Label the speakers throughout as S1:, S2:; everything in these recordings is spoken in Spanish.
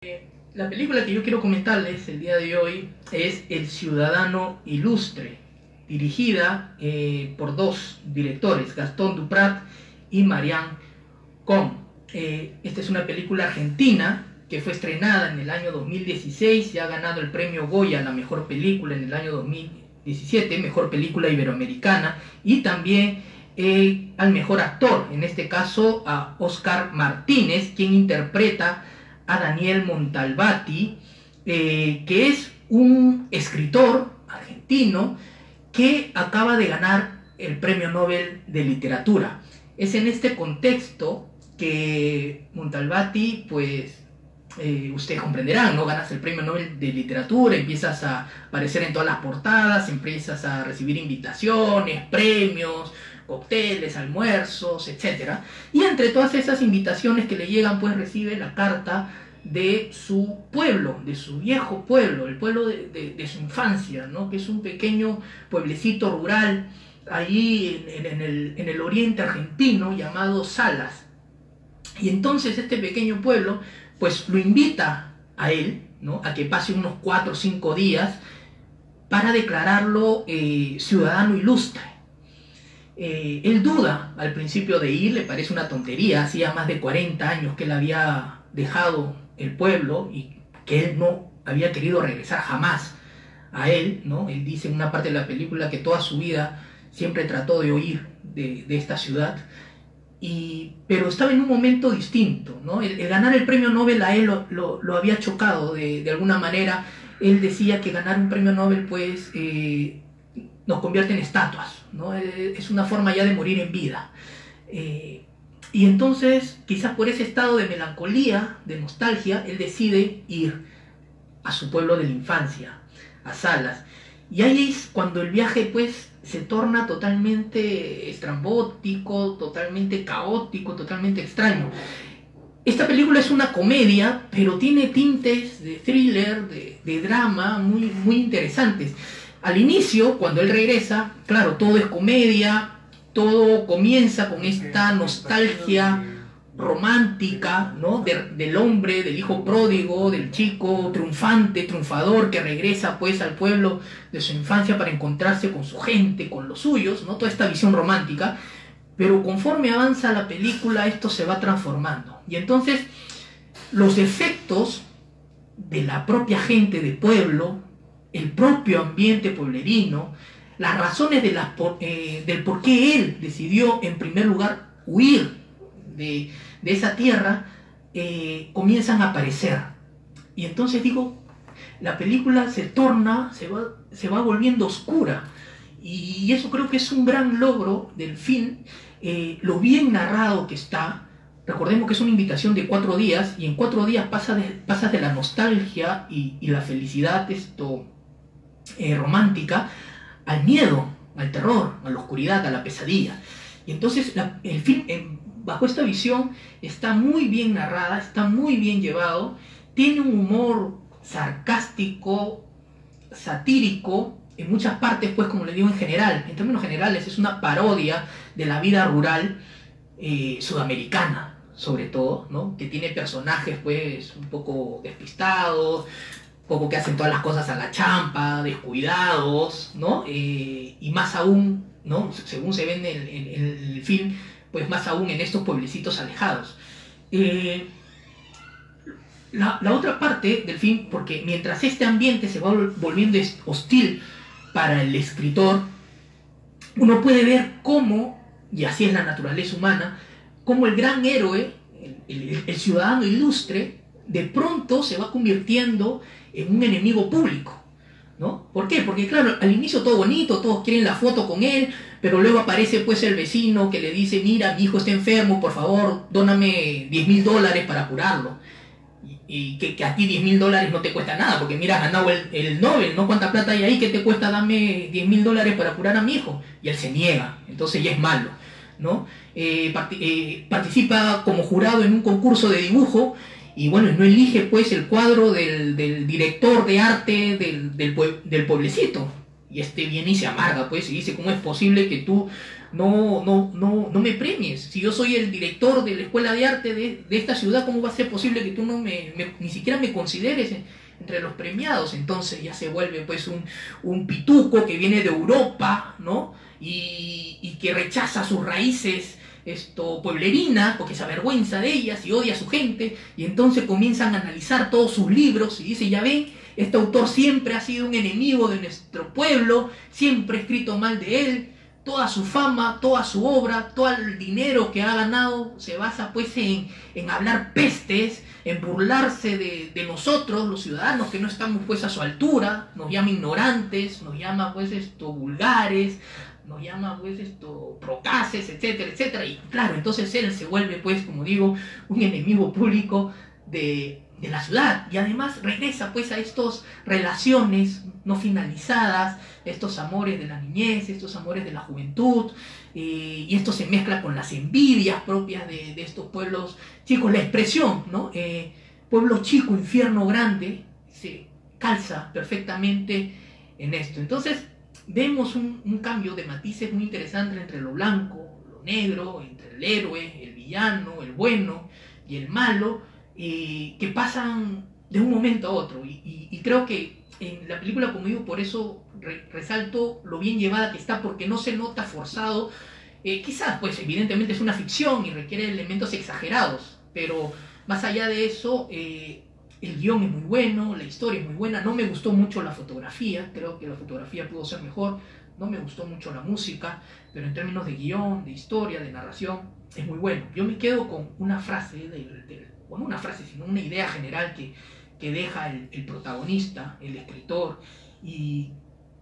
S1: La película que yo quiero comentarles el día de hoy es El Ciudadano Ilustre, dirigida por dos directores, Gastón Duprat y Marianne Con. Esta es una película argentina que fue estrenada en el año 2016 y ha ganado el premio Goya a la mejor película en el año 2017, mejor película iberoamericana, y también al mejor actor, en este caso a Oscar Martínez, quien interpreta a Daniel Montalbati, que es un escritor argentino que acaba de ganar el Premio Nobel de Literatura. Es en este contexto que Montalbati, pues, ustedes comprenderán, ¿no? Ganas el Premio Nobel de Literatura, empiezas a aparecer en todas las portadas, empiezas a recibir invitaciones, premios, cócteles, almuerzos, etc. Y entre todas esas invitaciones que le llegan, pues recibe la carta de su pueblo, de su viejo pueblo, el pueblo de su infancia, ¿no? Que es un pequeño pueblecito rural allí en el oriente argentino llamado Salas. Y entonces este pequeño pueblo pues lo invita a él, ¿no? A que pase unos 4 o 5 días para declararlo ciudadano ilustre. Él duda al principio de ir, le parece una tontería, hacía más de 40 años que él había dejado el pueblo y que él no había querido regresar jamás a él, ¿no? Él dice en una parte de la película que toda su vida siempre trató de huir de esta ciudad, pero estaba en un momento distinto, ¿no? El ganar el premio Nobel a él lo había chocado de alguna manera. Él decía que ganar un premio Nobel pues nos convierte en estatuas, ¿no? Es una forma ya de morir en vida. Y entonces, quizás por ese estado de melancolía, de nostalgia, él decide ir a su pueblo de la infancia, a Salas. Y ahí es cuando el viaje pues se torna totalmente estrambótico, totalmente caótico, totalmente extraño. Esta película es una comedia, pero tiene tintes de thriller, de drama muy, muy interesantes. Al inicio, cuando él regresa, claro, todo es comedia, todo comienza con esta nostalgia romántica, ¿no? Del hombre, del hijo pródigo, del chico triunfante, triunfador, que regresa pues al pueblo de su infancia para encontrarse con su gente, con los suyos, ¿no? Toda esta visión romántica. Pero conforme avanza la película, esto se va transformando. Y entonces, los efectos de la propia gente de pueblo, el propio ambiente pueblerino, las razones del por qué él decidió en primer lugar huir de esa tierra, comienzan a aparecer. Y entonces digo, la película se va volviendo oscura. Y eso creo que es un gran logro del film, lo bien narrado que está. Recordemos que es una invitación de 4 días, y en 4 días pasas de la nostalgia y la felicidad romántica al miedo, al terror, a la oscuridad, a la pesadilla. Y entonces el film, bajo esta visión, está muy bien narrada, está muy bien llevado, tiene un humor sarcástico, satírico, en muchas partes, pues como les digo, en general, en términos generales, es una parodia de la vida rural sudamericana, sobre todo, ¿no? Que tiene personajes, pues, un poco despistados, poco que hacen todas las cosas a la champa, descuidados, ¿no? Y más aún, ¿no? Según se ve en el film, pues más aún en estos pueblecitos alejados. La otra parte del film, porque mientras este ambiente se va volviendo hostil para el escritor, uno puede ver cómo, y así es la naturaleza humana, cómo el gran héroe, el ciudadano ilustre, de pronto se va convirtiendo en un enemigo público, ¿no? ¿Por qué? Porque claro, al inicio todo bonito, todos quieren la foto con él, pero luego aparece pues el vecino que le dice, mira, mi hijo está enfermo, por favor, dóname $10.000 para curarlo. Y que a ti $10.000 no te cuesta nada, porque mira, has ganado el Nobel, ¿no? ¿Cuánta plata hay ahí? ¿Qué te cuesta darme $10.000 para curar a mi hijo? Y él se niega, entonces ya es malo, ¿no? Participa como jurado en un concurso de dibujo, y bueno, no elige pues el cuadro del director de arte del pueblecito. Y este viene y se amarga, pues, y dice, ¿cómo es posible que tú no me premies? Si yo soy el director de la escuela de arte de esta ciudad, ¿cómo va a ser posible que tú ni siquiera me consideres entre los premiados? Entonces ya se vuelve pues un pituco que viene de Europa, ¿no? Y que rechaza sus raíces pueblerinas, porque se avergüenza de ellas y odia a su gente, y entonces comienzan a analizar todos sus libros y dice, ya ven, este autor siempre ha sido un enemigo de nuestro pueblo, siempre ha escrito mal de él, toda su fama, toda su obra, todo el dinero que ha ganado se basa pues en hablar pestes, en burlarse de nosotros, los ciudadanos que no estamos pues a su altura, nos llama ignorantes, nos llama pues vulgares, nos llama pues procaces, etcétera, etcétera. Y claro, entonces él se vuelve pues, como digo, un enemigo público de la ciudad, y además regresa pues a estas relaciones no finalizadas, estos amores de la niñez, estos amores de la juventud, y esto se mezcla con las envidias propias de estos pueblos chicos, la expresión, ¿no? Pueblo chico, infierno grande, se calza perfectamente en esto. Entonces vemos un cambio de matices muy interesante entre lo blanco, lo negro, entre el héroe, el villano, el bueno y el malo, que pasan de un momento a otro. Y creo que en la película, como digo, por eso resalto lo bien llevada que está, porque no se nota forzado. Quizás, pues evidentemente es una ficción y requiere elementos exagerados, pero más allá de eso, el guión es muy bueno, la historia es muy buena. No me gustó mucho la fotografía, creo que la fotografía pudo ser mejor. No me gustó mucho la música, pero en términos de guión, de historia, de narración, es muy bueno. Yo me quedo con una frase, no una frase, sino una idea general que deja el protagonista, el escritor, y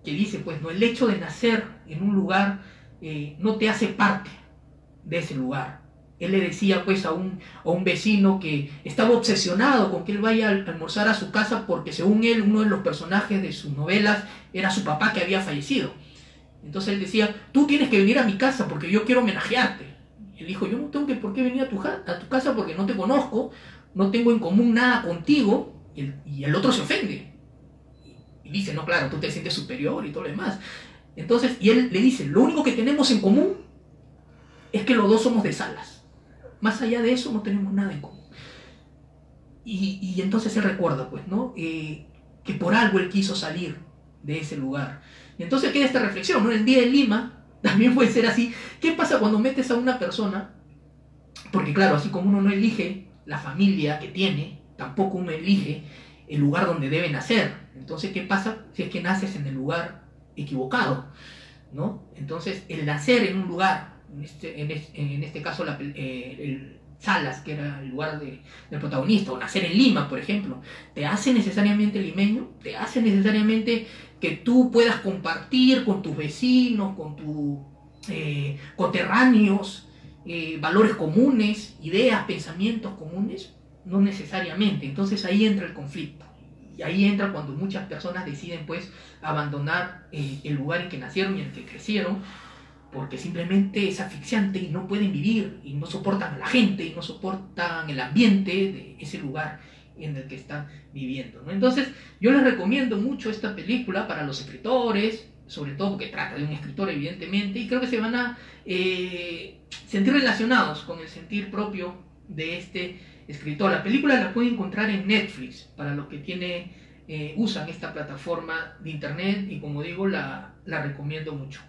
S1: que dice, pues, no, el hecho de nacer en un lugar no te hace parte de ese lugar. Él le decía pues a un vecino que estaba obsesionado con que él vaya a almorzar a su casa porque según él uno de los personajes de sus novelas era su papá que había fallecido. Entonces él decía, tú tienes que venir a mi casa porque yo quiero homenajearte. Y él dijo, yo no tengo por qué venir a tu casa porque no te conozco, no tengo en común nada contigo. Y el otro se ofende. Y dice, no, claro, tú te sientes superior y todo lo demás. Entonces, y él le dice, lo único que tenemos en común es que los dos somos de Salas. Más allá de eso no tenemos nada en común. Y entonces él recuerda, pues, ¿no? Que por algo él quiso salir de ese lugar. Y entonces queda esta reflexión, ¿no? El día de Lima también puede ser así. ¿Qué pasa cuando metes a una persona? Porque claro, así como uno no elige la familia que tiene, tampoco uno elige el lugar donde debe nacer. Entonces, ¿qué pasa si es que naces en el lugar equivocado? ¿No? Entonces, el nacer en un lugar, en este caso el Salas, que era el lugar del protagonista, o nacer en Lima, por ejemplo, te hace necesariamente limeño, te hace necesariamente que tú puedas compartir con tus vecinos, con tus coterráneos, valores comunes, ideas, pensamientos comunes, no necesariamente. Entonces ahí entra el conflicto. Y ahí entra cuando muchas personas deciden pues abandonar el lugar en que nacieron y en el que crecieron, porque simplemente es asfixiante y no pueden vivir, y no soportan a la gente, y no soportan el ambiente de ese lugar en el que están viviendo, ¿no? Entonces yo les recomiendo mucho esta película para los escritores, sobre todo porque trata de un escritor evidentemente, y creo que se van a sentir relacionados con el sentir propio de este escritor. La película la pueden encontrar en Netflix, para los que usan esta plataforma de internet, y como digo, la recomiendo mucho.